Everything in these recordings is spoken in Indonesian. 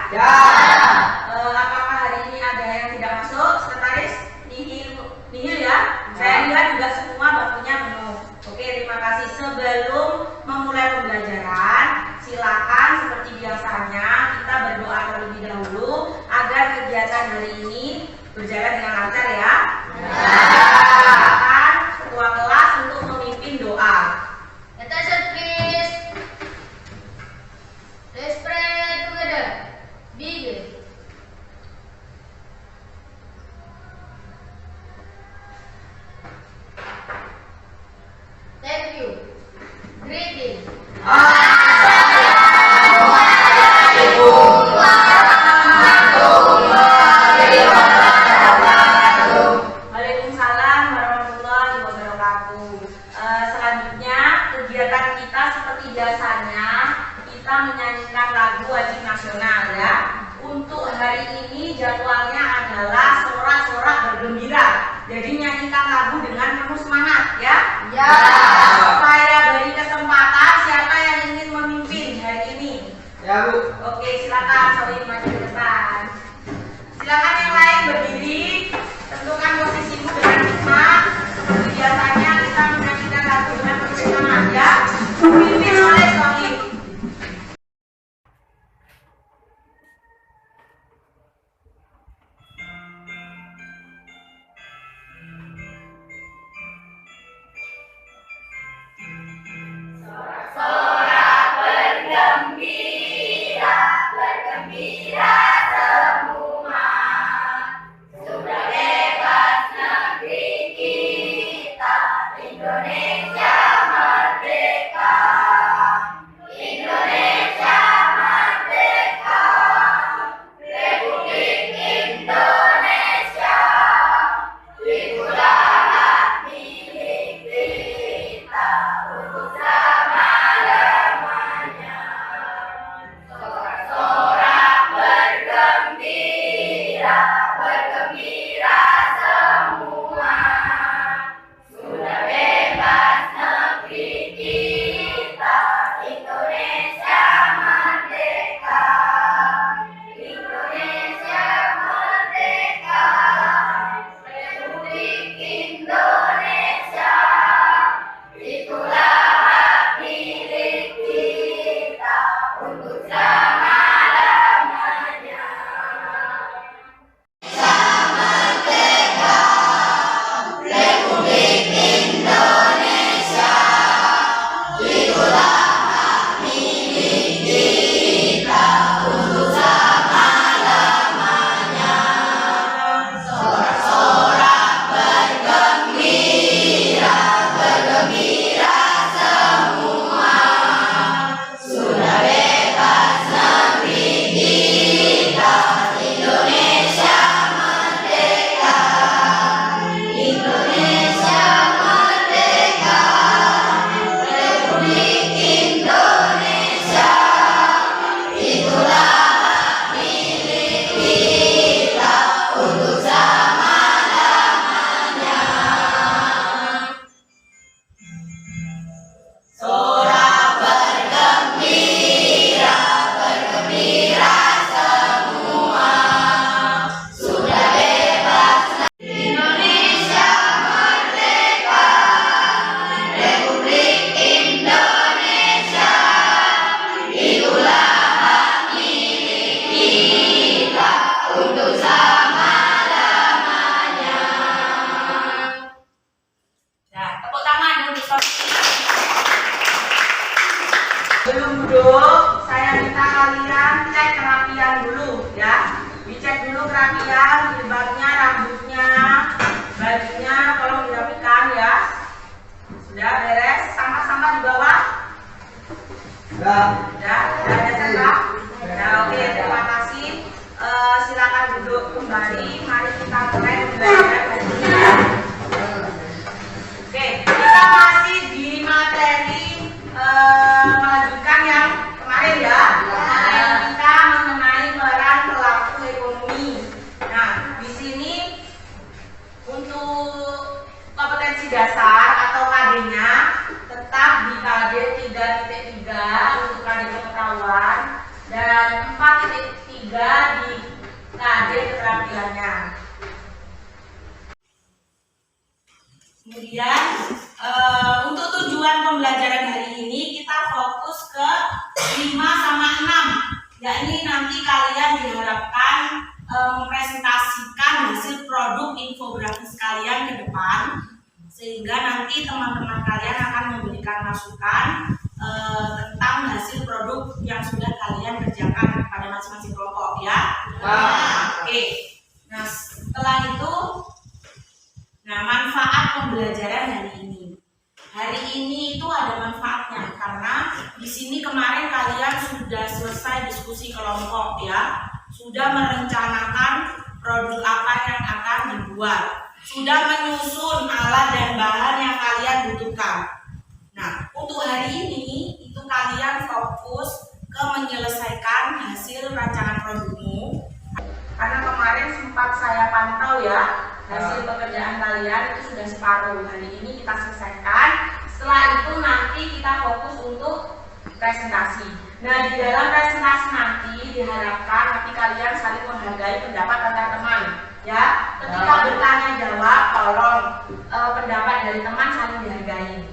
Ya. Apakah hari ini ada yang tidak masuk? Sekretaris nihil ya. Saya lihat juga semua bakunya penuh. Oke, terima kasih. Sebelum memulai pembelajaran, silakan seperti biasanya kita berdoa terlebih dahulu agar kegiatan hari ini berjalan dengan lancar ya. Silakan ketua kelas untuk memimpin doa. Attention please. Let's pray together. Begin. Thank you. Greeting. Waalaikumsalam warahmatullahi wabarakatuh. Selanjutnya kegiatan kita seperti biasanya kita menyanyikan lagu wajib nasional ya. Untuk hari ini jadwalnya adalah sorak-sorak bergembira. Jadi nyanyikan lagu dengan penuh semangat ya. Ya. Saya beri kesempatan siapa yang ingin memimpin hari ini. Ya, Bu. Oke, silakan Sobi maju ke depan. Silakan yang lain berdiri. Tentukan posisimu dengan hikmat. Seperti biasanya kita menyanyikan lagu dengan penuh semangat ya. Dipimpin oleh Sobi. Sebelum duduk, saya minta kalian cek kerapian dulu ya. Dicek dulu kerapian, jilbabnya, rambutnya, bajunya, tolong dirapikan ya. Sudah beres, sampah-sampah di bawah? Ya. Sudah ada sampah? Ya, oke, terima kasih. Silakan duduk kembali. Mari kita mulai belajar hari ini ya. Oke, kita masih di materi melanjutkan yang kemarin ya. Kita mengenai peran pelaku ekonomi. Nah, di sini untuk kompetensi dasar atau KD-nya tetap di KD 3.3 untuk KD pengetahuan dan 4.3 3 di KD keterampilannya. Kemudian untuk tujuan pembelajaran hari ini kita fokus ke 5 sama 6. Ya, ini nanti kalian diharapkan mempresentasikan hasil produk infografis kalian ke depan, sehingga nanti teman-teman kalian akan memberikan masukan tentang hasil produk yang sudah kalian kerjakan pada masing-masing kelompok ya. Oke. Nah, setelah itu, manfaat pembelajaran hari ini. Hari ini itu ada manfaatnya karena di sini kemarin kalian sudah selesai diskusi kelompok ya, sudah merencanakan produk apa yang akan dibuat, sudah menyusun alat dan bahan yang kalian butuhkan. Nah, untuk hari ini itu kalian fokus ke menyelesaikan hasil rancangan produkmu. Karena kemarin sempat saya pantau ya, hasil pekerjaan kalian itu sudah separuh. Hari ini kita selesaikan. Setelah itu nanti kita fokus untuk presentasi. Nah, di dalam presentasi nanti diharapkan nanti kalian saling menghargai pendapat antar teman. Ya, ketika bertanya jawab, tolong pendapat dari teman saling dihargai.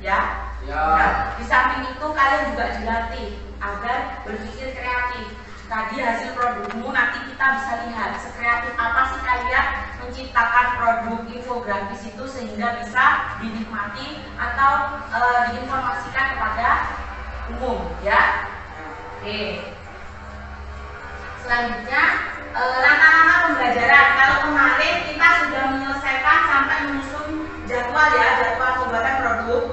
Ya. Nah, di samping itu kalian juga dilatih agar berpikir kreatif. Tadi hasil produkmu nanti kita bisa lihat sekreatif apa sih kalian menciptakan produk infografis itu sehingga bisa dinikmati atau diinformasikan kepada umum ya. Oke. Selanjutnya langkah-langkah pembelajaran. Kalau kemarin kita sudah menyelesaikan sampai menyusun jadwal ya, jadwal pembuatan produk.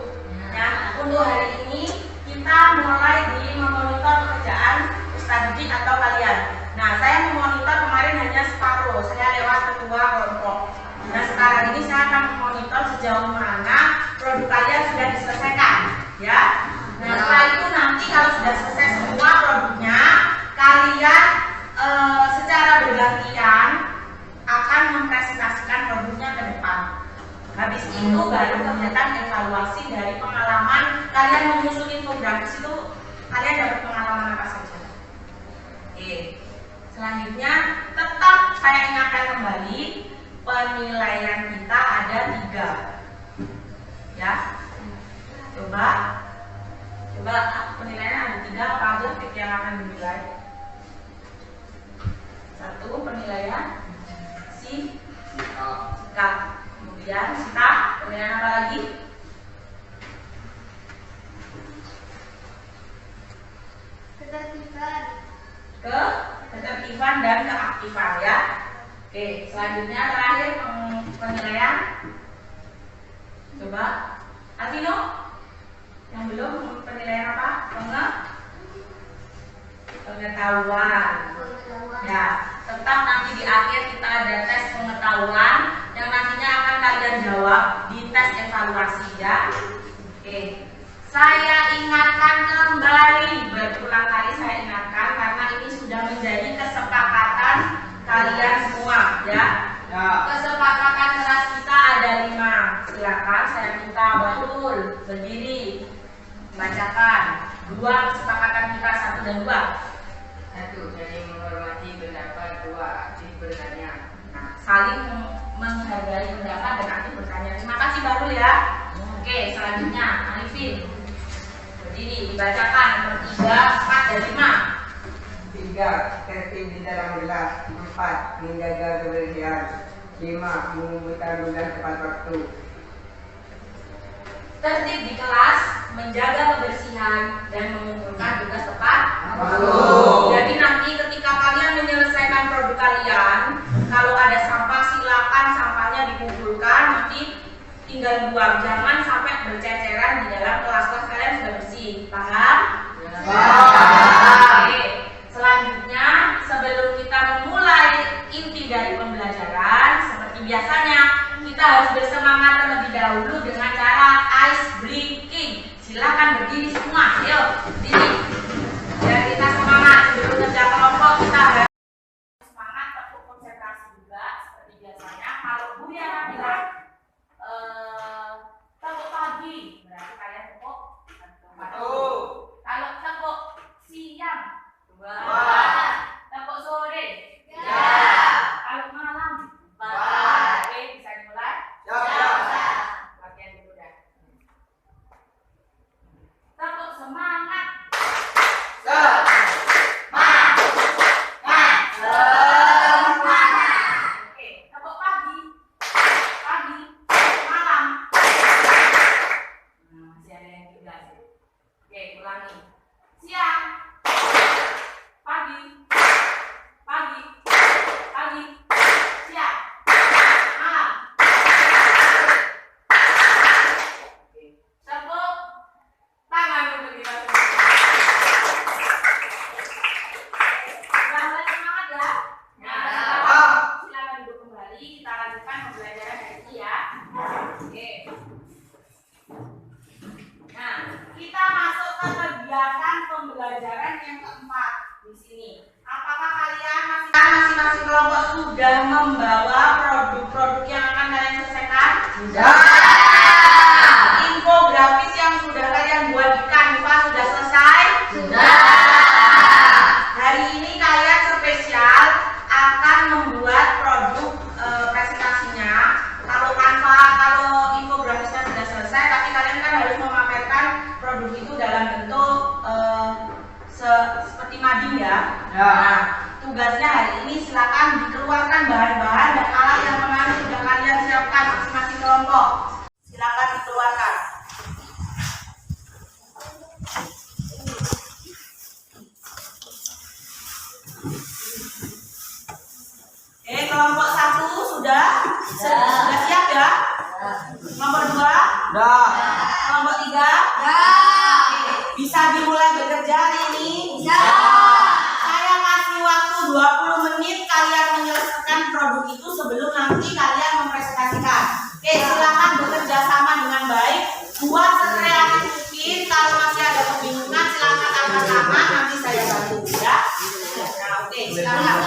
Ya, untuk hari ini kita mulai di memonitor pekerjaan Ustadz Didik atau kalian. Nah, saya memonitor kemarin hanya separuh, saya lewat ketua kelompok. Nah, sekarang ini saya akan memonitor sejauh mana produk kalian sudah diselesaikan, ya. Nah, setelah itu nanti kalau sudah selesai semua produknya, kalian secara bergantian akan mempresentasikan produknya ke depan. Habis itu baru kegiatan evaluasi dari pengalaman kalian menyusun infografis itu, kalian dapat pengalaman apa saja. Oke. Selanjutnya tetap saya ingatkan kembali penilaian kita ada 3. Ya. Coba penilaian ada 3, apa aja tip yang akan dinilai? 1 penilaian sikap. Kemudian sikap, penilaian apa lagi? Ketertiban dan keaktifan ya. Oke, selanjutnya terakhir penilaian. Coba Alvino, yang belum penilaian apa? Pengetahuan. Ya, tetap nanti di akhir kita ada tes pengetahuan yang nantinya akan kalian jawab di tes evaluasi ya. Oke. Saya ingatkan kembali, berulang kali saya ingatkan karena ini sudah menjadi kesepakatan kalian semua ya. Kesepakatan kelas kita ada 5. Silakan saya minta betul berdiri bacakan 2 kesepakatan kita 1 dan 2. 1. Saling menghormati pendapat. 2. Aktif bertanya. Nah, saling menghargai pendapat dan aktif bertanya. Terima kasih Barul ya. Oke, selanjutnya Alifin berdiri dibacakan nomor 3, 4 dan 5. 3. Tertib di dalam kelas. 4. Menjaga kebersihan. 5. Mengumpulkan tugas tepat waktu. Tertib di kelas, menjaga kebersihan dan mengumpulkan tugas tepat waktu. Jadi nanti ketika kalian menyelesaikan produk kalian, kalau ada sampah silakan sampahnya dikumpulkan, nanti tinggal buang, jangan sampai berceceran di dalam kelas-kelas kalian sudah bersih. Paham? Oke. Selanjutnya, sebelum kita memulai inti dari pembelajaran, seperti biasanya kita harus bersemangat terlebih dahulu dengan cara ice breaking. Silakan berdiri semua. Ayo, berdiri. Biar kita semangat sebelum kerja kelompok, kita harus semangat, tetap konsentrasi juga seperti biasanya. Kalau Bu Yana bilang tepuk pagi, berarti kalian tepuk. Kalau tepuk siang, sudah membawa produk-produk yang akan kalian selesaikan? Sudah. Infografis yang sudah kalian buat di Canva sudah selesai? Sudah. Hari ini kalian spesial akan membuat produk presentasinya. Kalau Canva, kalau infografisnya sudah selesai, tapi kalian kan harus memamerkan produk itu dalam bentuk seperti mading ya. Ya. Nah, tugasnya hari ini silakan dikeluarkan bahan-bahan dan alat yang kemarin sudah kalian siapkan masing-masing kelompok. Silakan dikeluarkan. Kelompok 1 sudah siap ya? Nomor 2? Dah. Kelompok 3? Bisa dimulai bekerja hari ini? Bisa. Saya kasih waktu 20 menit kalian menyelesaikan produk itu sebelum nanti kalian mempresentasikan. Oke, silakan bekerja sama dengan baik. Buat sekreatif mungkin. Kalau masih ada kebingungan silakan angkat tangan, nanti saya bantu ya. Nah, oke, silakan.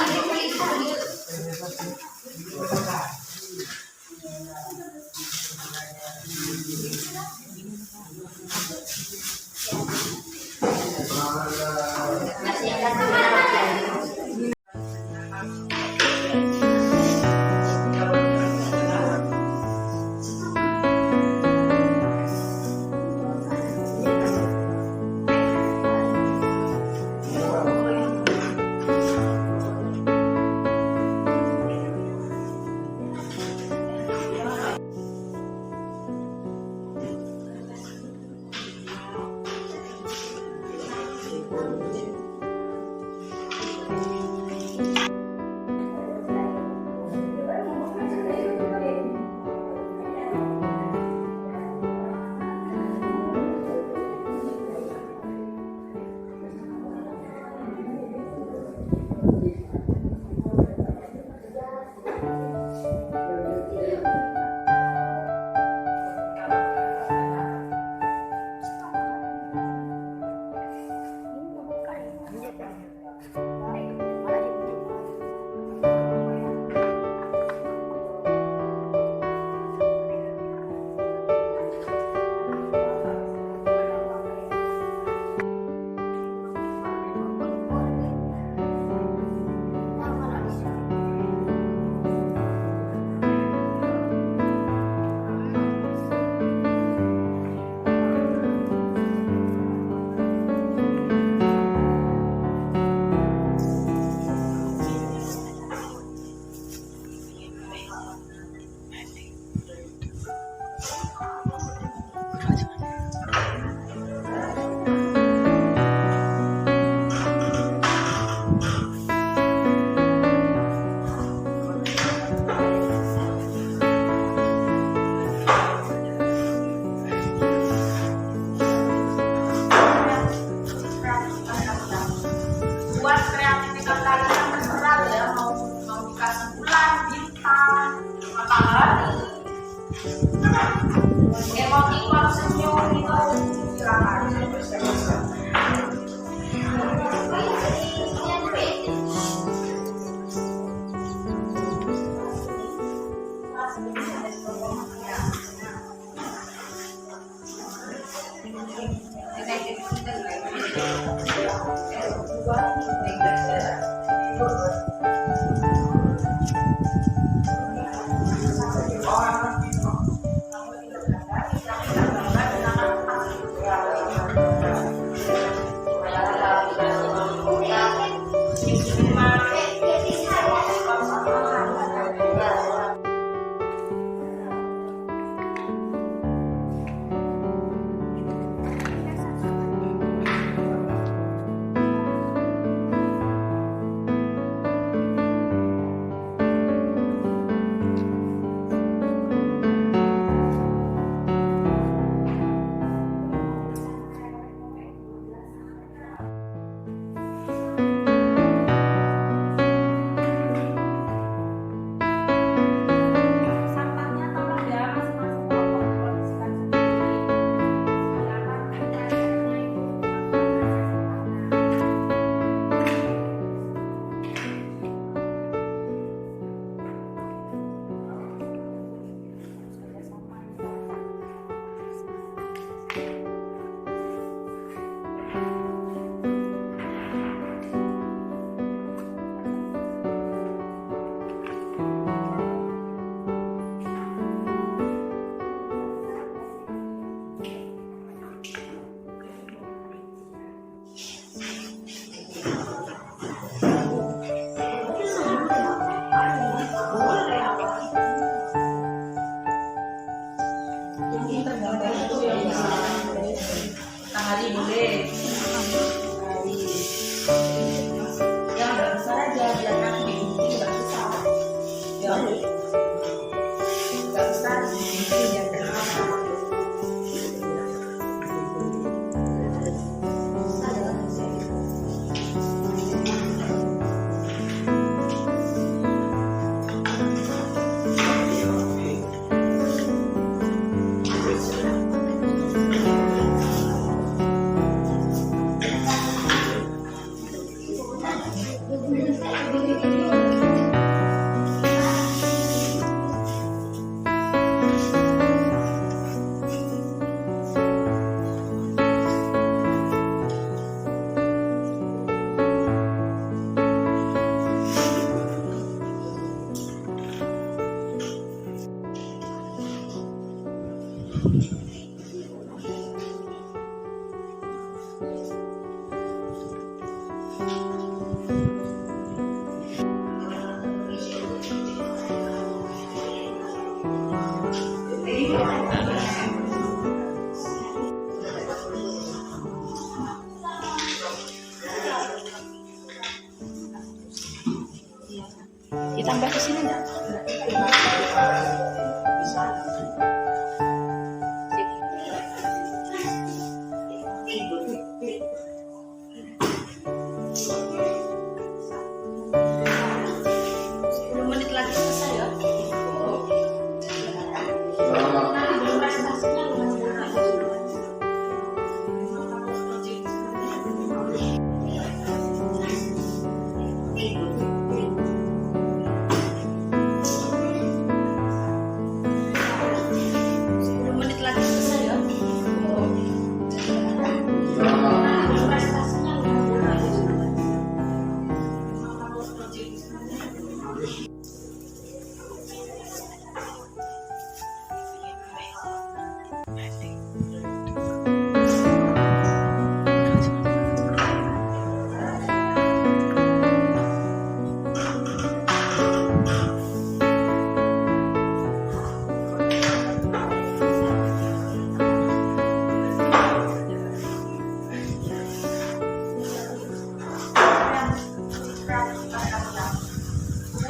Ditambah di sini nggak?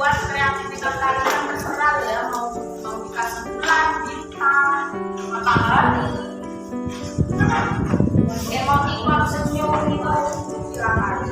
Buat kreativitas kalian terserah ya, mau dikasih bulan, bintang, matahari, emoticon, senyum itu silakan.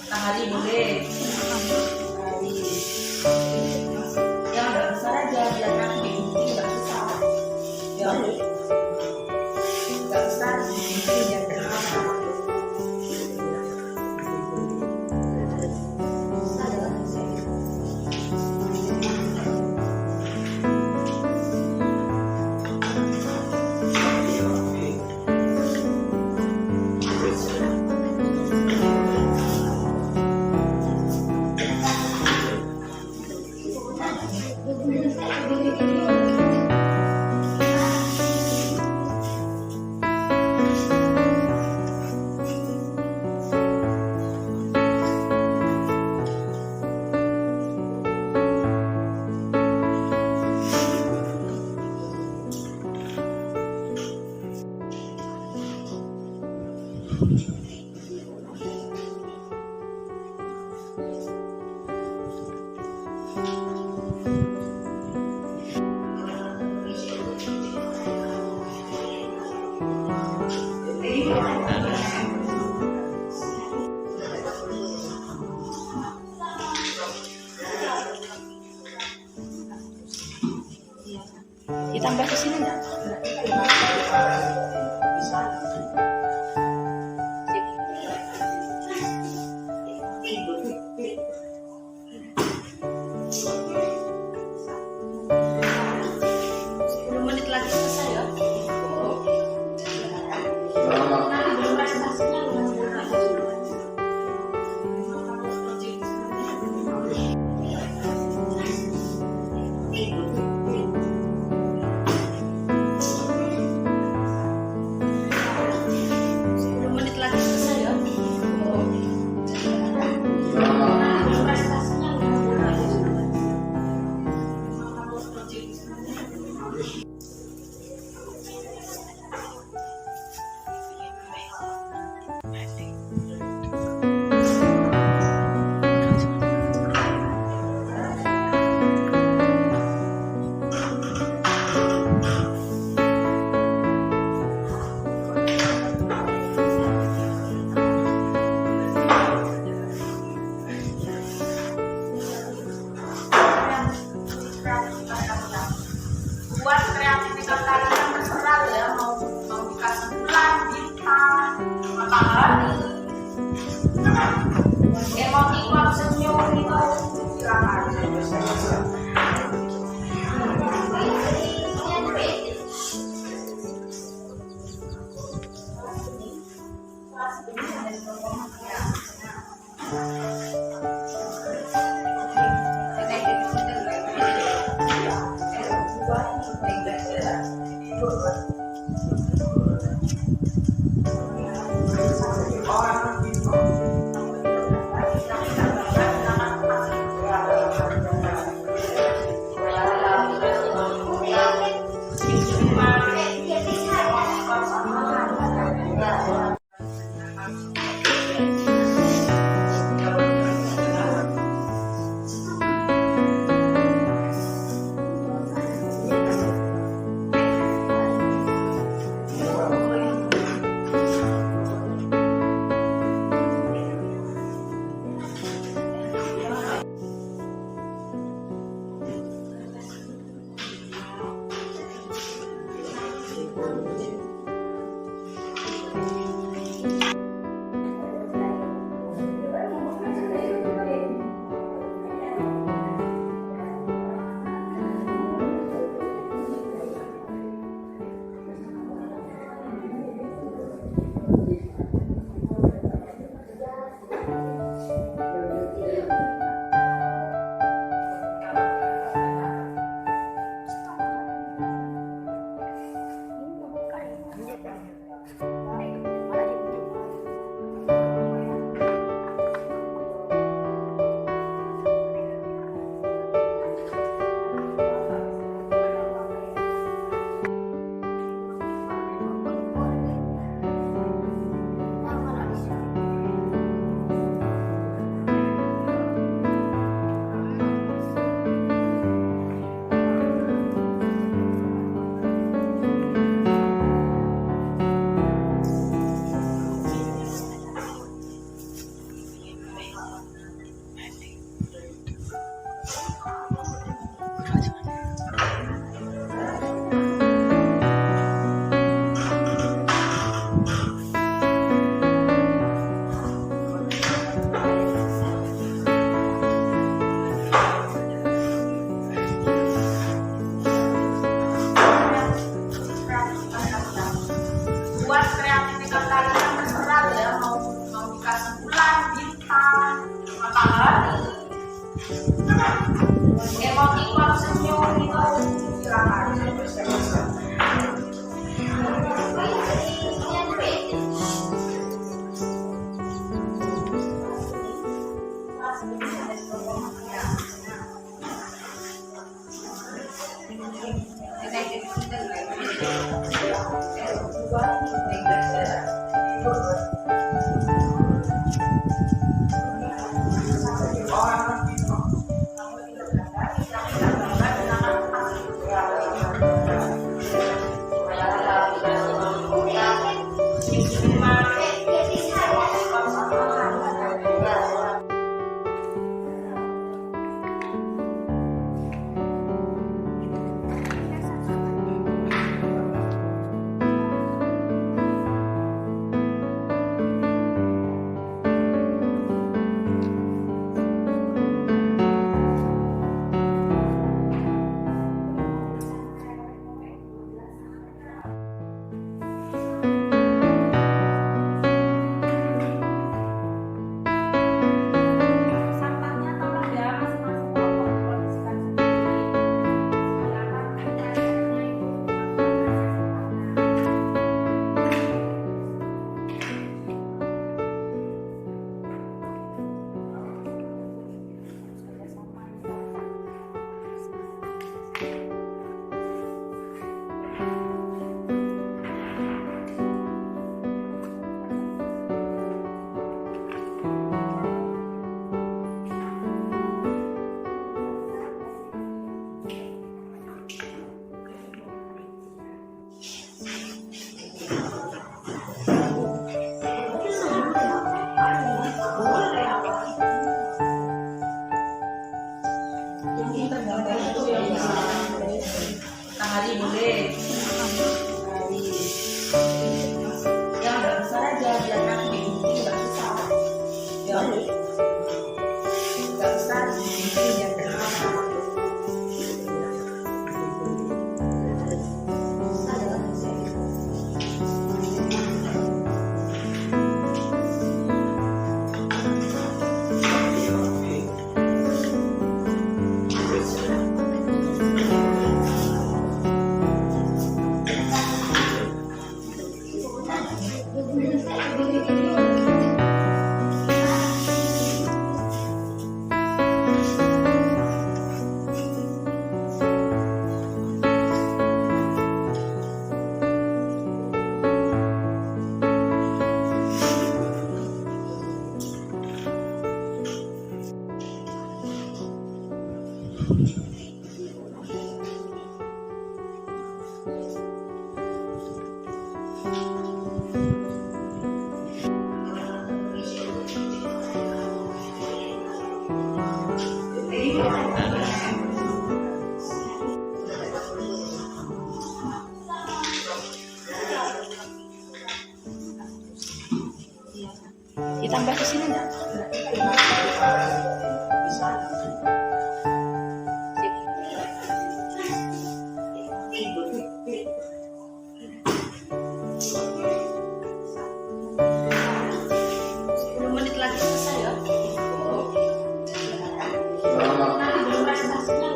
Matahari boleh. Yang agak besar aja biar nanti nggak susah. Ya, nggak besar biar terang. Ditambah ke sini enggak? Buat kreativitas kalian terserah ya, mau dikasih bulan, bintang, matahari, emoticon, senyum itu silakan. Nggak besar, ini yang kedua. Ditambah di sini enggak? Menit lagi selesai ya. Nanti belum presentasinya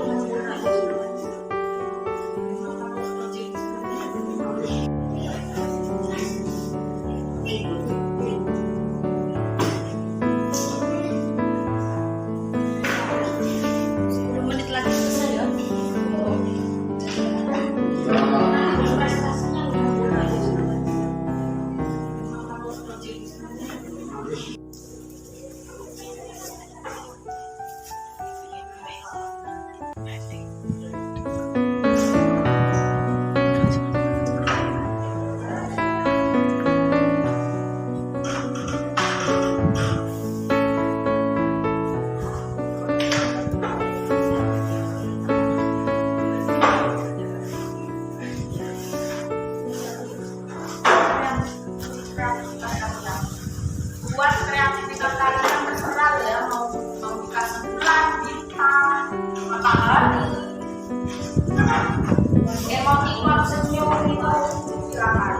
buat kreativitas kalian terserah ya, mau dikasih bulan, bintang, matahari, emoticon, senyum itu silakan.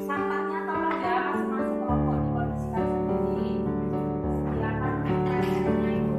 Sampahnya tolong ya masing-masing kelompok dikondisikan sendiri. Silakan menyampaikannya Ibu.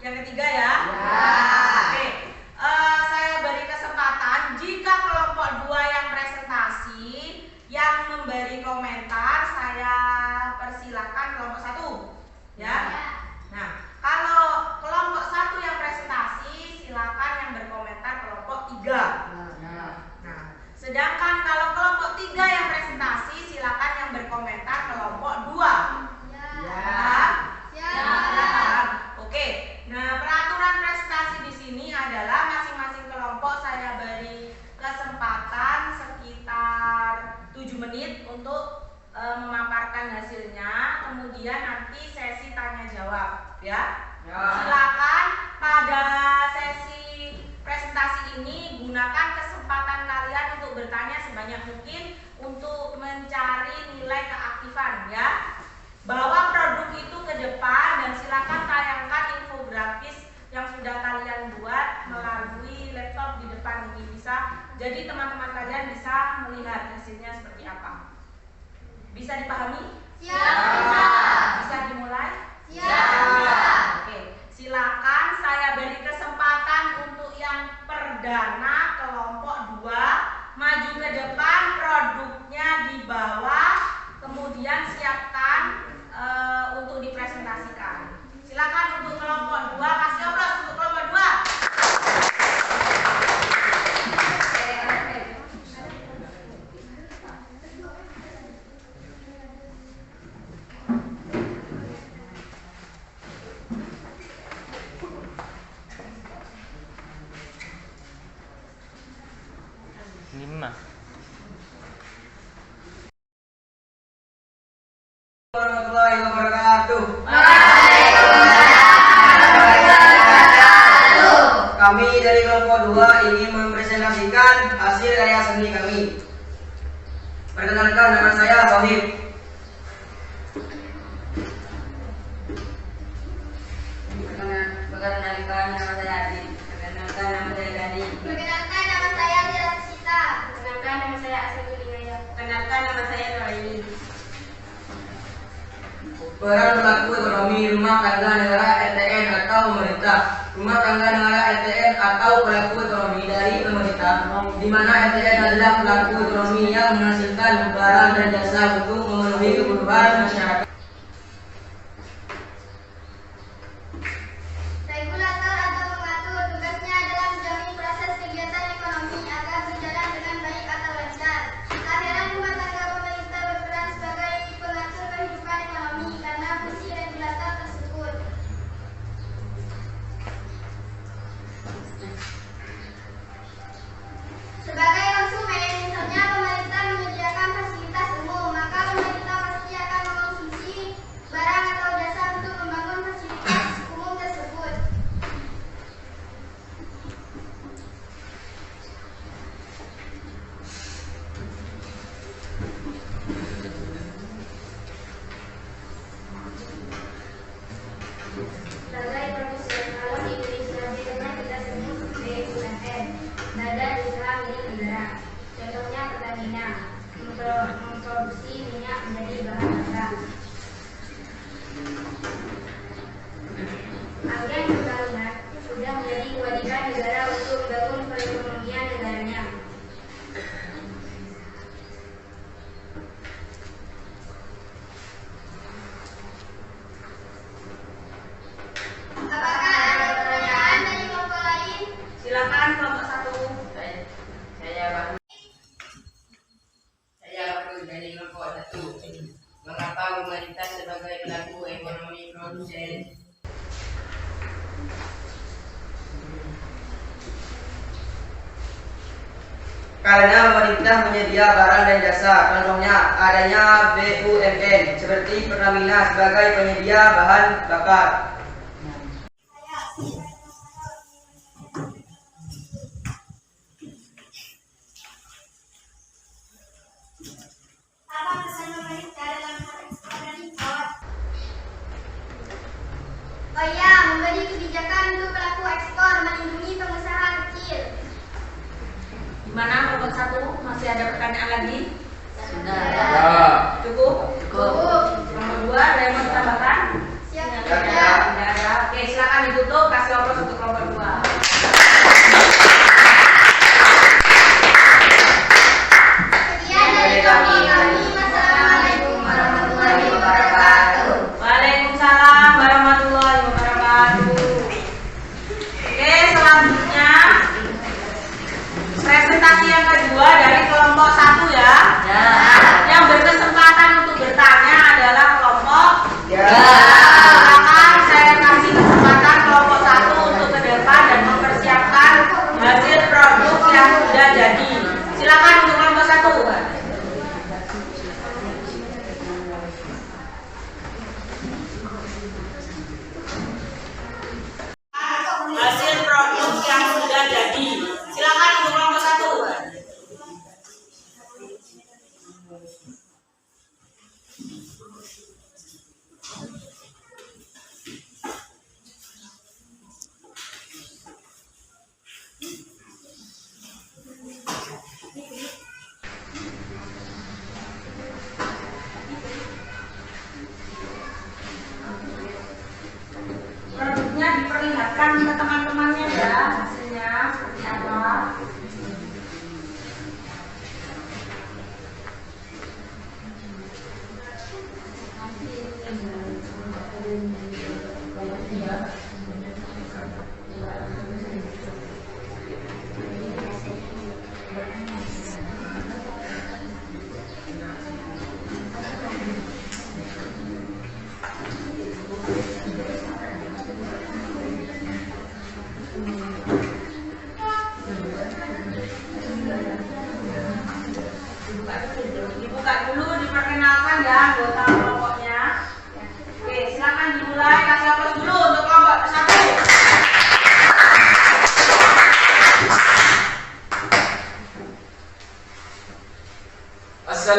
Yang ketiga ya. Oke. Saya beri kesempatan jika kelompok 2 yang presentasi yang memberi komentar, saya persilahkan kelompok 1 ya. Nah, kalau kelompok 1 yang presentasi, silakan yang berkomentar kelompok 3. Nah, sedangkan kalau kelompok 3 yang presentasi, silakan yang berkomentar kelompok 2. Oke. Nah, peraturan presentasi di sini adalah masing-masing kelompok saya beri kesempatan sekitar 7 menit untuk memaparkan hasilnya. Kemudian nanti sesi tanya jawab ya. Silakan pada sesi presentasi ini gunakan kesempatan kalian untuk bertanya sebanyak mungkin untuk mencari nilai keaktifan ya. Bahwa warahmatullahi wabarakatuh. Kami dari kelompok 2 ingin mempresentasikan hasil karya seni kami. Perkenalkan, nama saya Sohib. Perkenalkan, nama saya Adi. Perkenalkan, nama saya Dani. Perkenalkan, nama saya Sita. Perkenalkan, nama saya Asyifulinaya. Perkenalkan, nama saya Nuraini. Peran pelaku ekonomi rumah tangga negara RTN atau pemerintah. Rumah tangga negara RTN atau pelaku ekonomi dari pemerintah, di mana RTN adalah pelaku ekonomi yang menghasilkan barang dan jasa untuk memenuhi kebutuhan masyarakat. Regulator atau pengatur tugasnya adalah menjamin proses kegiatan ekonomi agar berjalan dengan baik atau lancar. Tak heran rumah tangga pemerintah berperan sebagai pengatur kehidupan ekonomi karena fungsi regulator tersebut. Sebagai konsumen, misalnya pemerintah menyediakan fasilitas umum, maka pemerintah pasti akan mengkonsumsi barang atau jasa untuk membangun fasilitas umum tersebut. Sebagai produsen, kalau di Indonesia biasanya kita sebut BUMN, badan usaha milik negara. Contohnya Pertamina memproduksi minyak menjadi bahan bakar. Agen Pertamina sudah menjadi kewajiban negara untuk membangun perekonomian negaranya. Apakah ada pertanyaan dari kelompok lain? Silakan kelompok 1. Saya baru dari kelompok 1. Mengapa pemerintah sebagai pelaku ekonomi produsen? Karena pemerintah menyedia barang dan jasa, contohnya adanya BUMN seperti Pertamina sebagai penyedia bahan bakar. Apa pesan pemerintah dalam hal ekspor dan impor? Oh iya, memberi kebijakan untuk pelaku ekspor, melindungi pengusaha kecil. Gimana kelompok 1? Masih ada pertanyaan lagi? Ya. Cukup? Cukup. Kelompok 2 ada yang mau ditambahkan? Siap. Tidak ada. Oke, silakan ditutup. Kasih obrol untuk kelompok 2. Sekian dari kami. Wassalamualaikum warahmatullahi wabarakatuh. Waalaikumsalam warahmatullahi wabarakatuh. Oke, selanjutnya presentasi yang kedua dari kelompok 1 ya. Yang berkesempatan untuk bertanya adalah kelompok. Silakan saya kasih kesempatan kelompok 1 untuk ke depan dan mempersiapkan hasil produk yang sudah jadi. Silakan untuk kelompok 1. Hasil produk yang sudah jadi. Silakan untuk kelompok 1. Produknya diperlihatkan ke teman-temannya ya, hasilnya seperti apa.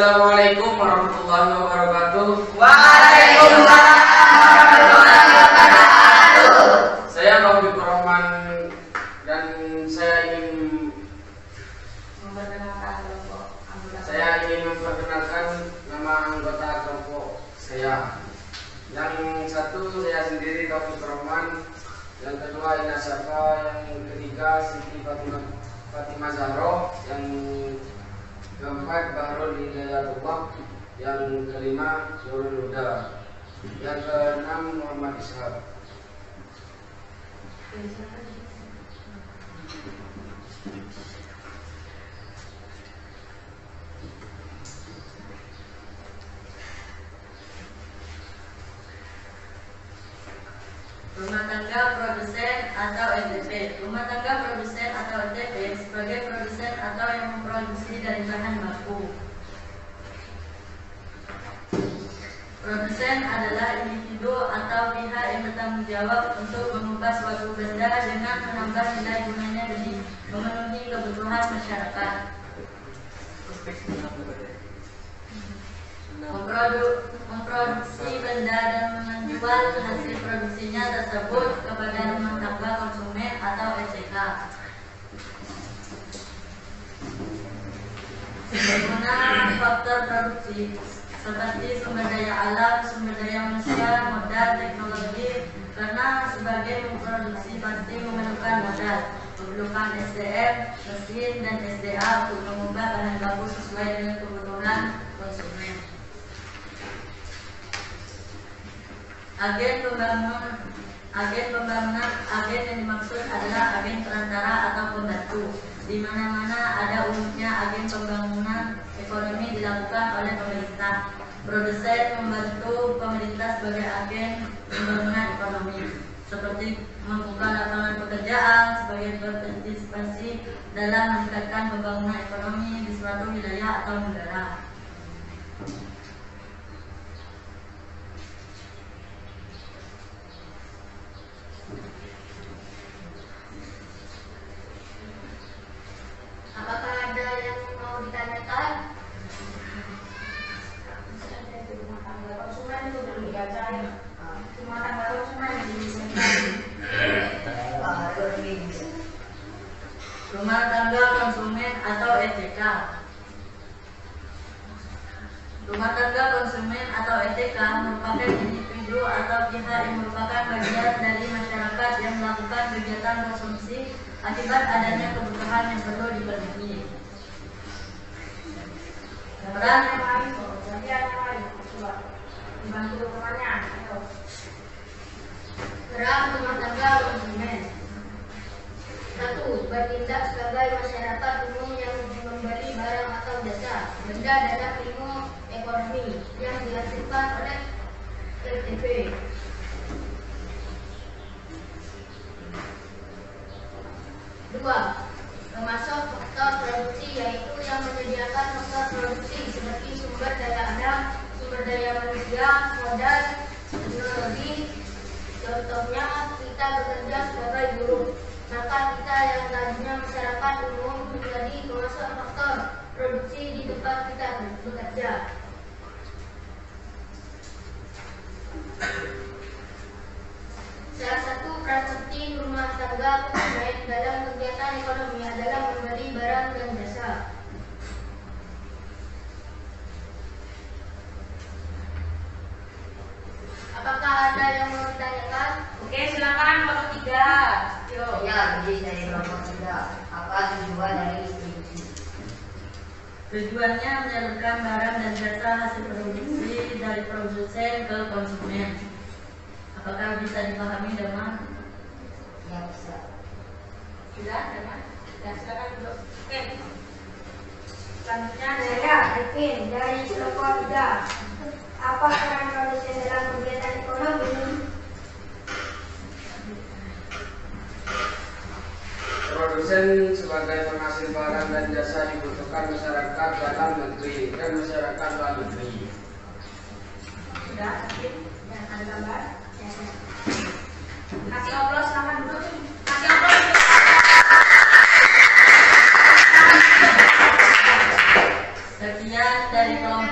Assalamualaikum warahmatullahi wabarakatuh. Waalaikumsalam warahmatullahi wabarakatuh. Saya Taufik Rahman dan saya ingin memperkenalkan nama anggota kelompok saya. Yang satu saya sendiri Taufik Rahman, yang kedua Ina Syafa, yang ketiga Siti Fatimah Zahro, yang keempat Bahrul Hidayatullah, yang kelima Nurul Huda, yang keenam Muhammad Ishaq. Rumah tangga produsen atau RTP. Rumah tangga produsen atau RTP sebagai produsen atau yang memproduksi dari bahan baku. Produsen adalah individu atau pihak yang bertanggung jawab untuk mengubah suatu benda dengan menambah nilai gunanya demi memenuhi kebutuhan masyarakat. Memproduksi benda dan menjual hasil produksinya tersebut kepada rumah tangga konsumen atau RTK. Menggunakan faktor produksi seperti sumber daya alam, sumber daya manusia, modal, teknologi, karena sebagai memproduksi pasti memerlukan modal, memerlukan SDM, mesin, dan SDA untuk mengubah bahan baku sesuai dengan kebutuhan konsumen. Agen pembangunan, agen yang dimaksud adalah agen perantara atau pembantu. Di mana-mana ada umumnya agen pembangunan ekonomi dilakukan oleh pemerintah. Produsen membantu pemerintah sebagai agen pembangunan ekonomi, seperti membuka lapangan pekerjaan sebagai berpartisipasi dalam meningkatkan pembangunan ekonomi di suatu wilayah atau negara. Apakah ada yang mau ditanyakan? Konsumen itu belum dibacain. Rumah tangga konsumen disesuaikan. Rumah tangga konsumen atau RTK. Rumah tangga konsumen atau RTK merupakan individu atau pihak yang merupakan bagian dari masyarakat yang melakukan kegiatan konsumsi akibat adanya kebutuhan yang perlu dipenuhi. Peran yang lain, bagian yang lain, coba dibantu temannya. Ayo. Peran rumah tangga konsumen. 1. Bertindak sebagai masyarakat umum yang membeli barang atau jasa, benda dalam ilmu ekonomi yang dihasilkan oleh RTP. 2. Termasuk faktor produksi, yaitu yang menyediakan faktor produksi seperti sumber daya alam, sumber daya manusia, modal, teknologi. Contohnya kita bekerja sebagai buruh, maka kita yang tadinya masyarakat umum menjadi termasuk faktor produksi di tempat kita bekerja. Salah satu peran penting rumah tangga konsumen dalam kegiatan ekonomi adalah membeli barang dan jasa. Apakah ada yang mau ditanyakan? Oke, silakan nomor 3. Yo. Ya, jadi dari kelompok 3. Apa tujuan dari distribusi? Tujuannya menyalurkan barang dan jasa hasil produksi dari produsen ke konsumen. Apakah bisa dipahami dengan? Ya, bisa. Sudah, teman? Ya, silakan dulu. Oke. Selanjutnya Saya Arifin dari kelompok 3. Apa peran produsen dalam kegiatan ekonomi? Produsen sebagai penghasil barang dan jasa dibutuhkan masyarakat dalam negeri dan masyarakat luar negeri. sudah, Arifin. Dan ada gambar. Kasih oplos, silakan dulu. Kasih oplos. Sekian dari kelompok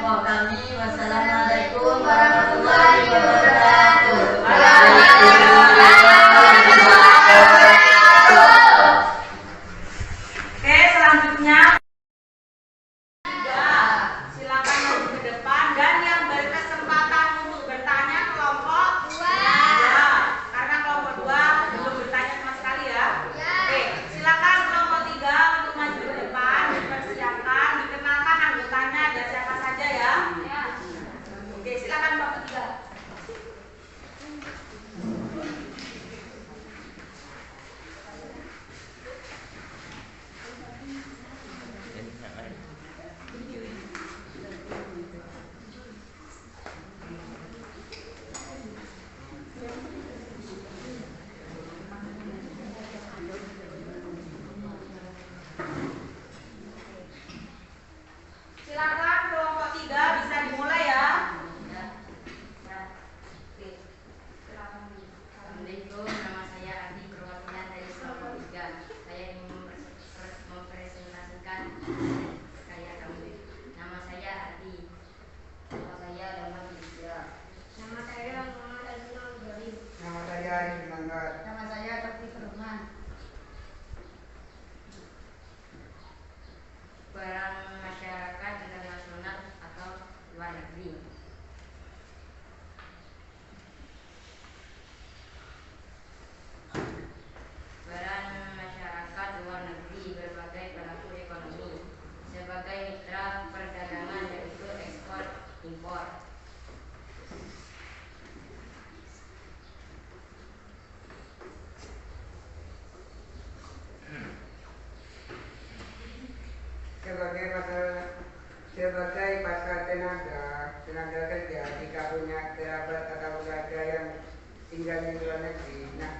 impor. Sebagai pasar tenaga kerja jika punya kerabat atau keluarga yang tinggal di luar negeri. Nah,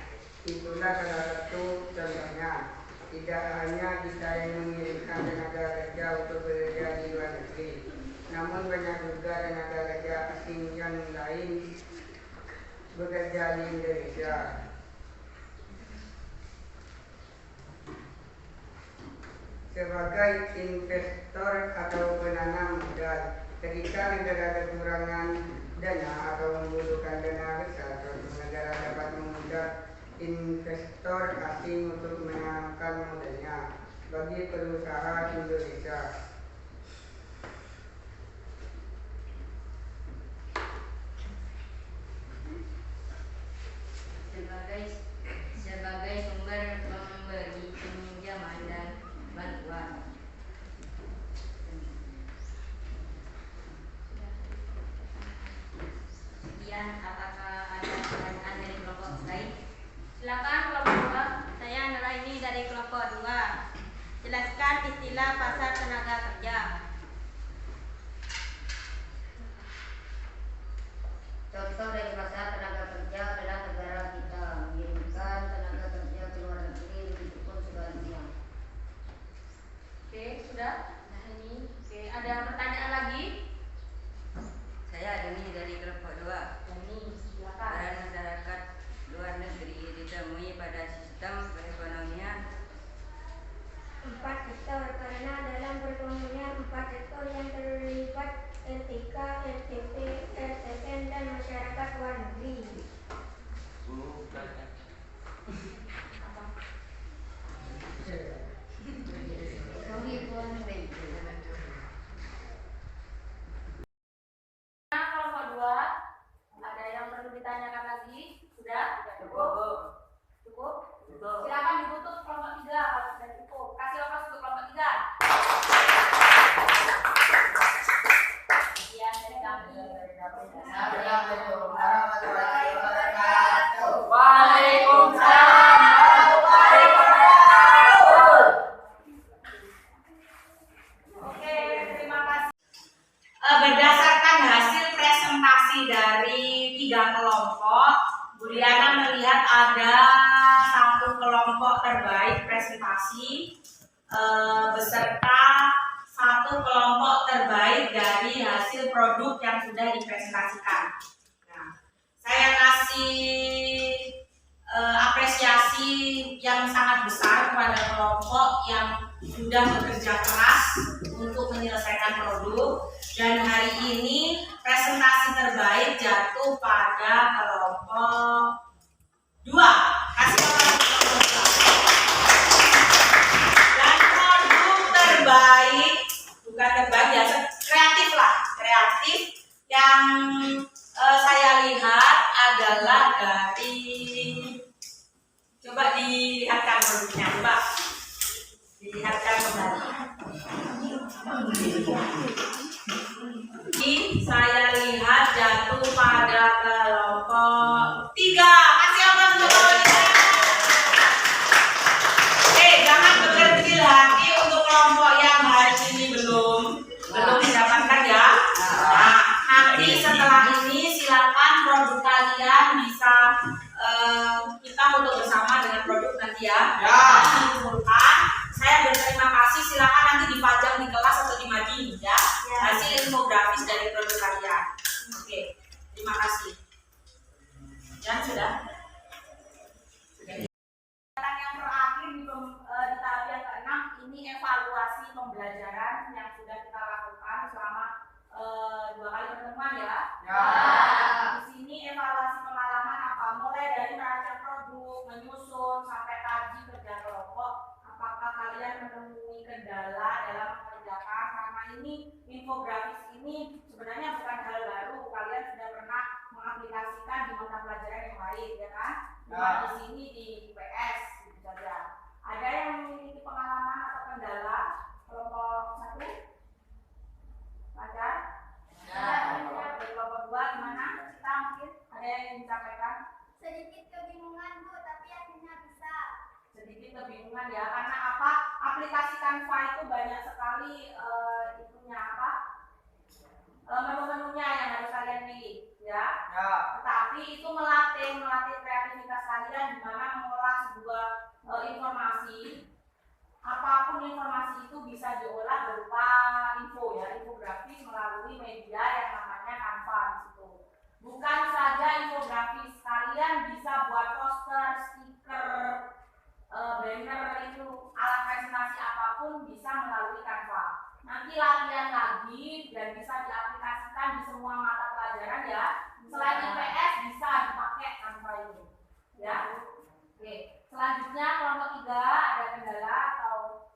itulah salah satu contohnya. Tidak hanya kita yang mengirimkan tenaga kerja untuk bekerja di luar negeri, namun banyak juga tenaga kerja asing yang lain bekerja di Indonesia. Sebagai investor atau penanam modal, ketika negara kekurangan dana atau membutuhkan dana besar, suatu negara dapat mengundang investor asing untuk menanamkan modalnya bagi perusahaan Indonesia. Sebagai sumber pemberi pinjaman dan bantuan. Sekian, apakah ada pertanyaan dari kelompok lain? Silakan kelompok 2. Saya Nuraini dari kelompok 2. Jelaskan istilah pasar tenaga kerja. Contoh dari pasar tenaga kerja adalah negara kita mengirimkan tenaga kerja ke luar negeri, begitupun sebaliknya. Oke, sudah. Nah ini, oke, ada pertanyaan lagi? Saya Deni dari kelompok 2. Ini, silakan. Peran masyarakat luar negeri ditemui pada sistem perekonomian 4 sektor, karena dalam perekonomian 4 sektor yang terlibat LTK, LTP, LTN, dan masyarakat luar negeri. Nah, kelompok 2, ada yang perlu ditanyakan lagi? Sudah? Cukup? Cukup? Silakan ditutup kelompok 3 kalau sudah cukup. Kasih ongkos untuk kelompok 3. Sekian dari kami. Assalamualaikum warahmatullahi wabarakatuh. Waalaikumsalam. Oke, terima kasih. Berdasarkan hasil presentasi dari 3 kelompok, Bu Liana melihat ada satu kelompok terbaik presentasi beserta satu kelompok terbaik dari hasil produk yang sudah dipresentasikan. Nah, saya kasih apresiasi yang sangat besar kepada kelompok yang sudah bekerja keras untuk menyelesaikan produk, dan hari ini presentasi terbaik jatuh pada kelompok 2. Kasih tepuk tangan untuk kelompok 2. Dan produk terbaik, bukan terbaik ya, kreatif lah, kreatif yang saya lihat adalah dari, coba dilihatkan produknya, coba dilihatkan kembali. Ini saya lihat jatuh pada kelompok 3. Kasih apa untuk kelompok 3? Jangan berkecil hati untuk kelompok yang hari ini belum mendapatkan ya. Nah, nanti setelah ini silakan produk kalian bisa kita foto bersama dengan produk nanti ya. Dikumpulkan. Saya berterima kasih. Silakan nanti dipajang di kelas atau di mading ya. Hasil infografis dari produk kalian. Oke, terima kasih. Dan sudah. Yang terakhir di tahap yang ke-6 ini evaluasi pembelajaran yang sudah kita lakukan selama 2 kali pertemuan ya. Di sini evaluasi pengalaman apa, mulai dari merancang produk, menyusun sampai kaji kerja kelompok. Apakah kalian menemui kendala dalam mengerjakan? Karena ini infografis ini sebenarnya bukan hal baru. Kalian sudah pernah mengaplikasikan di mata pelajaran yang lain, ya kan? Cuma di sini di IPS gitu saja. Ada yang memiliki pengalaman atau kendala? Kelompok 1? Lancar? disampaikan? Sedikit kebingungan Bu, tapi akhirnya bisa. Sedikit kebingungan ya, karena apa? Aplikasi Canva itu banyak sekali itunya apa? Menu-menunya yang harus kalian pilih, ya. Tetapi itu melatih kreativitas kalian di mana mengolah sebuah informasi. Apapun informasi itu bisa diolah berupa info ya, infografis melalui media yang namanya Canva di situ. Bukan saja infografis, kalian bisa buat poster, stiker, banner itu alat presentasi apapun bisa melalui Canva. Nanti latihan lagi dan bisa diaplikasikan di semua mata pelajaran ya. Selain IPS bisa dipakai Canva itu. Ya. Oke. Selanjutnya kelompok 3 ada kendala atau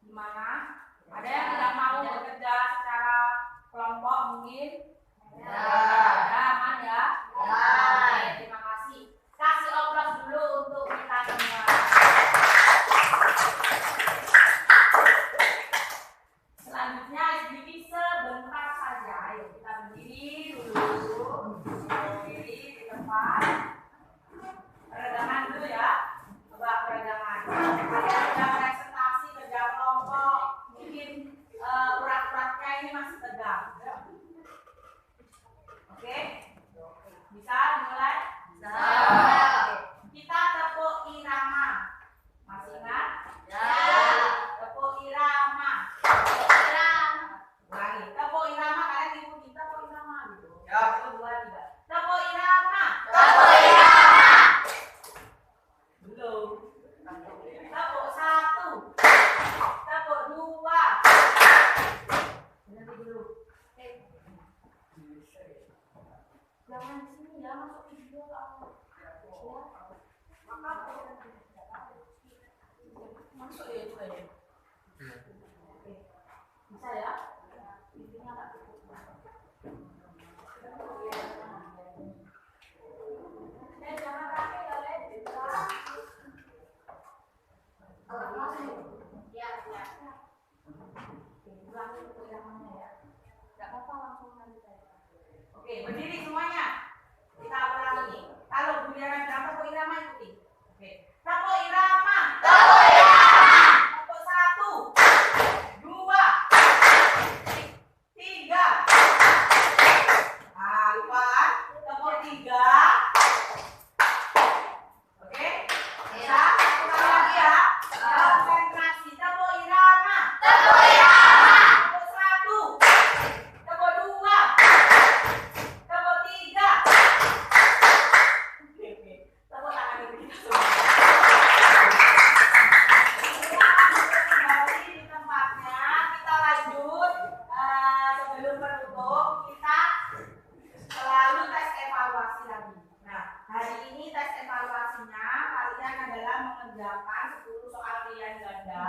gimana? Ada yang tidak mau bekerja secara kelompok mungkin? Ya. Aman ya? Ya. Oke, terima kasih. Kasih oplos dulu untuk kita semua. Selanjutnya berdiri sebentar saja. Ayo kita berdiri dulu. Berdiri di tempat. Peregangan dulu ya. Coba peregangan. Kerja presentasi, kerja kelompok. Mungkin urat-uratnya ini masih tegang. Oke? Bisa dimulai? Bisa. Oke. Kita tepuk irama. Masih ingat? Ya. Tepuk irama. Ulangi. Tepuk irama, kalian ikuti tepuk irama gitu. Ya. 1, 2, 3. Tepuk irama. Tepuk irama. Belum. Tepuk 1. Tepuk 2. Berhenti dulu. Jangan di sini ya, masuk video kalau ya. Maka masuk ya juga ya. Oke. Bisa ya? Videonya tak cukup. Jangan pakai ya, Le. Bisa. Kalau masuk. Ya, ya. Oke, ulangi pegangannya ya. Enggak apa-apa, langsung nanti saya. Oke, berdiri semuanya. Kita ulangi. Kalau giliran bilang tepuk irama ikuti. Oke. Tepuk irama. Tepuk irama. Tepuk 1, 2, 3. Ah, lupa kan? Tepuk 3. Oke? Bisa? Satu kali lagi ya. Konsentrasi. Tepuk irama. Tepuk irama. Tepuk 1. Tepuk 2. Tepuk 3. Oke. Tepuk tangan dulu kita semua. Kembali di tempatnya, kita lanjut. Sebelum menutup, kita selalu tes evaluasi lagi. Nah, hari ini tes evaluasinya kalian adalah mengerjakan 10 soal pilihan ganda.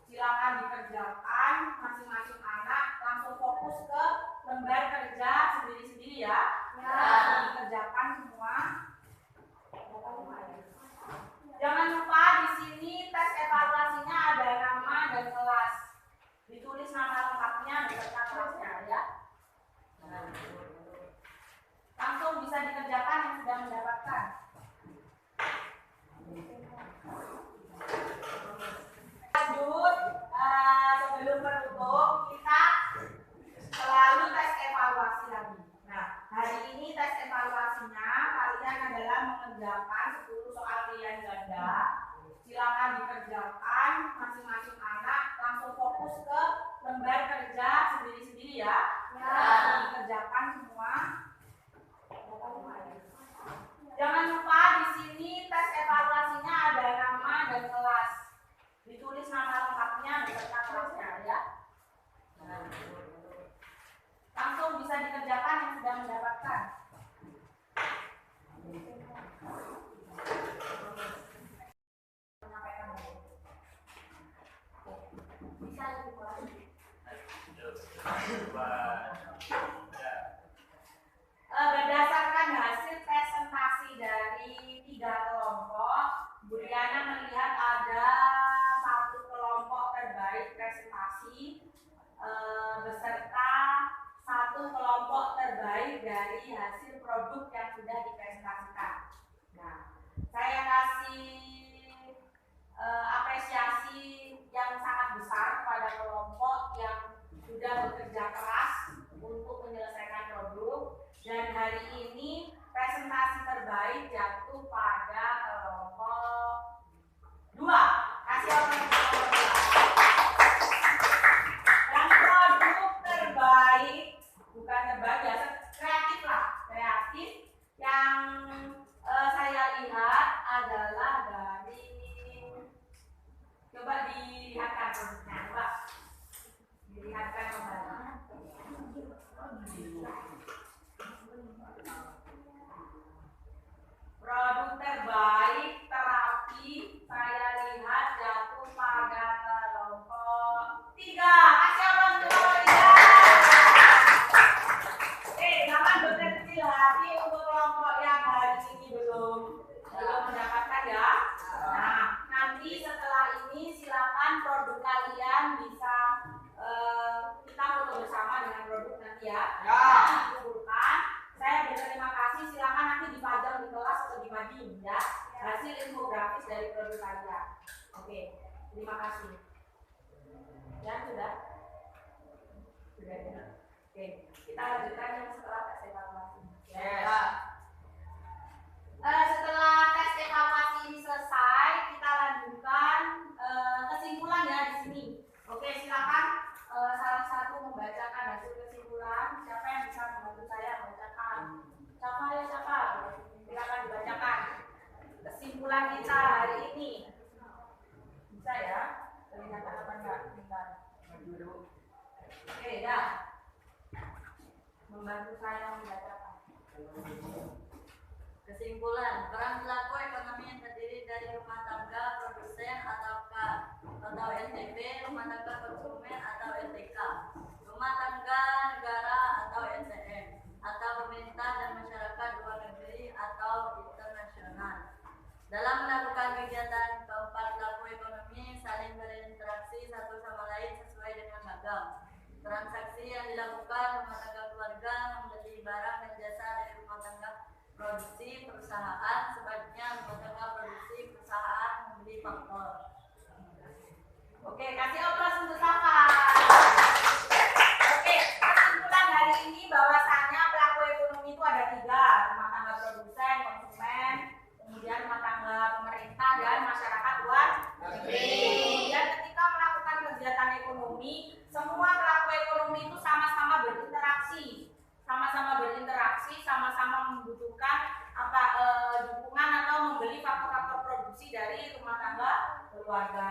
Silakan dikerjakan masing-masing anak, langsung fokus ke lembar kerja sendiri-sendiri ya. Dikerjakan semua. Jangan lupa di sini tes evaluasinya ada nama dan kelas. Ditulis nama lengkapnya beserta kelasnya ya. Langsung bisa dikerjakan yang sudah mendapatkan. Lanjut, sebelum menutup kita selalu tes evaluasi lagi. Nah, hari ini tes evaluasinya kalian adalah mengerjakan 10 soal pilihan ganda. Silakan dikerjakan masing-masing anak, langsung fokus ke lembar kerja sendiri-sendiri ya. Dikerjakan semua. Jangan lupa di sini tes evaluasinya ada nama dan kelas. Ditulis nama lengkapnya beserta kelasnya ya. Langsung bisa dikerjakan yang sudah mendapatkan. Bisa lebih dipresentasikan. Nah, saya kasih apresiasi yang sangat besar kepada kelompok yang sudah bekerja keras untuk menyelesaikan produk, dan hari ini presentasi terbaik jatuh pada kelompok 2. Kasih orang kelompok 2. Yang produk terbaik, bukan terbaik ya, kreatif lah, kreatif yang saya lihat adalah dari, coba dilihatkan produknya, coba dilihatkan kembali. Produk terbaik terapi saya lihat jatuh pada kelompok 3. Kasih abang kelompok 3. Jangan berkecil hati untuk kelompok yang hari ini belum mendapatkan ya. Nah, nanti setelah ini silakan produk kalian bisa kita foto bersama dengan produk nanti ya. Nanti dikumpulkan. Saya berterima kasih, silakan nanti dipajang di kelas atau di mading ya, hasil infografis dari produk kalian. Oke, terima kasih. Ya sudah ya. Oke, kita lanjutkan yang setelah tes evaluasi. Setelah tes evaluasi ini selesai, kita lanjutkan kesimpulan ya di sini. Oke, silakan salah satu membacakan hasil kesimpulan. Siapa yang bisa membantu saya membacakan? Siapa? Silakan dibacakan kesimpulan kita hari ini. Bisa ya? Kelihatan apa enggak? Bentar. Oke, ya. Membantu saya membacakan. Kesimpulan, peran pelaku ekonomi yang terdiri dari rumah tangga, produsen atau NTP, rumah tangga konsumen atau NTK, rumah tangga negara atau NTM, atau pemerintah dan masyarakat luar negeri atau internasional. Dalam melakukan kegiatan, keempat pelaku ekonomi saling berinteraksi satu sama lain sesuai dengan agam. Transaksi yang dilakukan rumah tangga keluarga membeli barang dan jasa dari rumah tangga produksi perusahaan, sebaliknya rumah tangga produksi perusahaan membeli faktor. Oke, kasih aplaus untuk Safa. Oke, kesimpulan hari ini bahwasannya pelaku ekonomi itu ada 3, rumah tangga produsen, konsumen, kemudian rumah tangga pemerintah dan masyarakat luar negeri. Kemudian ketika melakukan kegiatan ekonomi, semua pelaku ekonomi itu sama-sama berinteraksi, sama-sama membutuhkan dukungan atau membeli faktor-faktor produksi dari rumah tangga keluarga.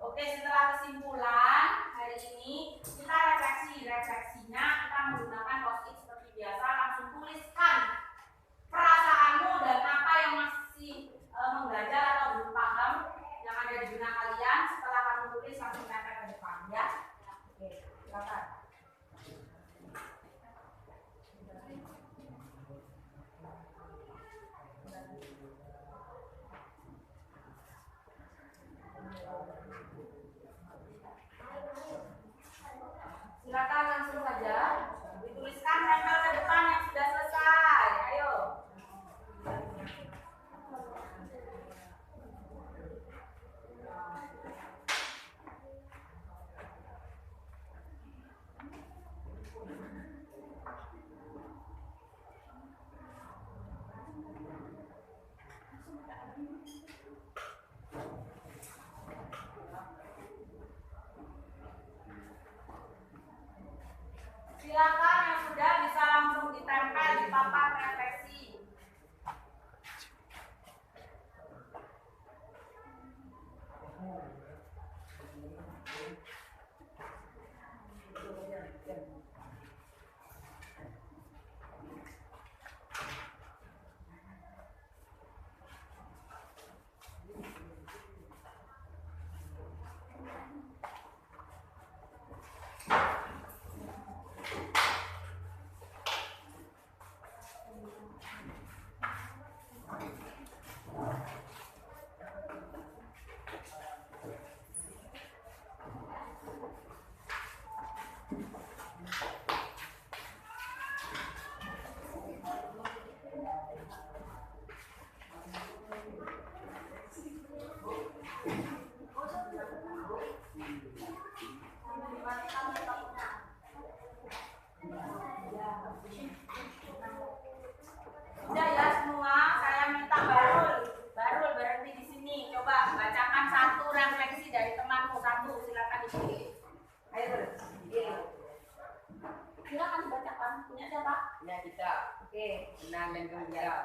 Oke, setelah kesimpulan hari ini kita refleksinya kita menggunakan post-it seperti biasa, langsung tuliskan perasaanmu dan apa yang masih mengganjal atau belum paham yang ada di benak kalian. Setelah kamu tulis langsung tempel ke depan ya. Oke, silakan. Silakan langsung saja dituliskan, tempel ke depan yang sudah selesai. Ayo. Silakan yang sudah bisa langsung ditempel di papan refleksi. dan gembira.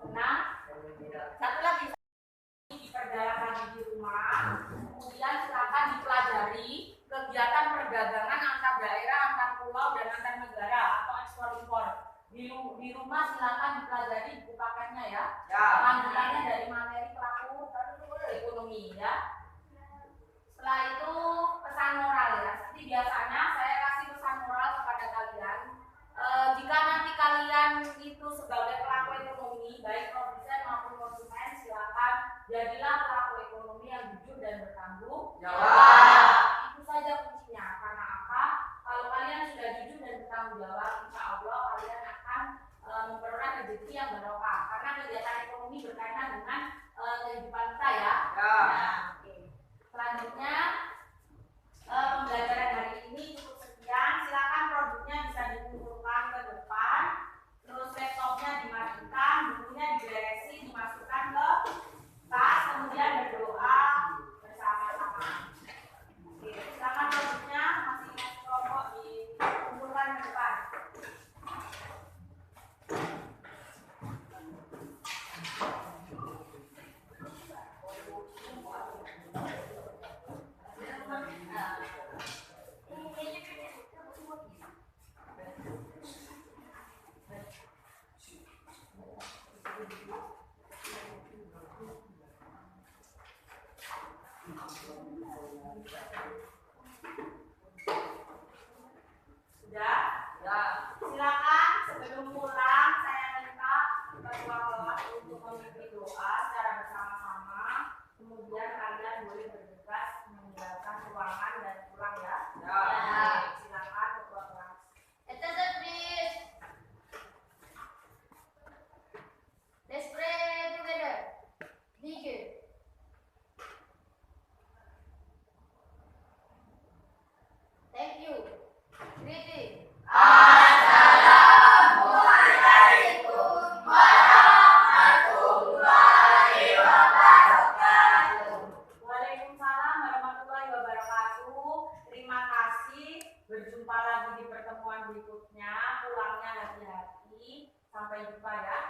Senang. Satu lagi, diperdalam lagi di rumah. Kemudian silakan dipelajari kegiatan perdagangan antar daerah, antar pulau, dan antar negara atau ekspor impor. Di rumah silakan dipelajari buku paketnya ya. Lanjutannya dari materi pelaku ekonomi ya. Setelah itu pesan moral ya. Seperti biasanya saya kasih pesan moral kepada kalian. Jika nanti kalian itu sebagai pelaku ekonomi, baik produsen maupun konsumen, silakan jadilah pelaku ekonomi yang jujur dan bertanggung jawab. Itu saja kuncinya. Karena apa? Kalau kalian sudah jujur dan bertanggung jawab, insya Allah kalian akan memperoleh rezeki yang barokah. Karena kegiatan ekonomi berkaitan dengan kehidupan kita ya. Oke. Selanjutnya pembelajaran hari ini cukup sekian. Silakan produknya bisa dikumpulkan ke depan, terus laptopnya dimatikan, bukunya diberesi, dimasukkan ke tas, kemudian berdoa bersama-sama. Oke, silakan produknya masing-masing kelompok dikumpulkan ke depan. Sudah? Ya. Silakan sebelum pulang saya minta ketua kelas untuk memimpin doa secara bersama-sama. Kemudian kalian boleh bergegas meninggalkan ruangan dan pulang ya. Ya. Silakan ketua kelas. Attention please. Let's pray together. Begin. Thank you. Greeting. Waalaikumsalam warahmatullahi wabarakatuh. Terima kasih. Berjumpa lagi di pertemuan berikutnya. Pulangnya hati-hati. Sampai jumpa ya.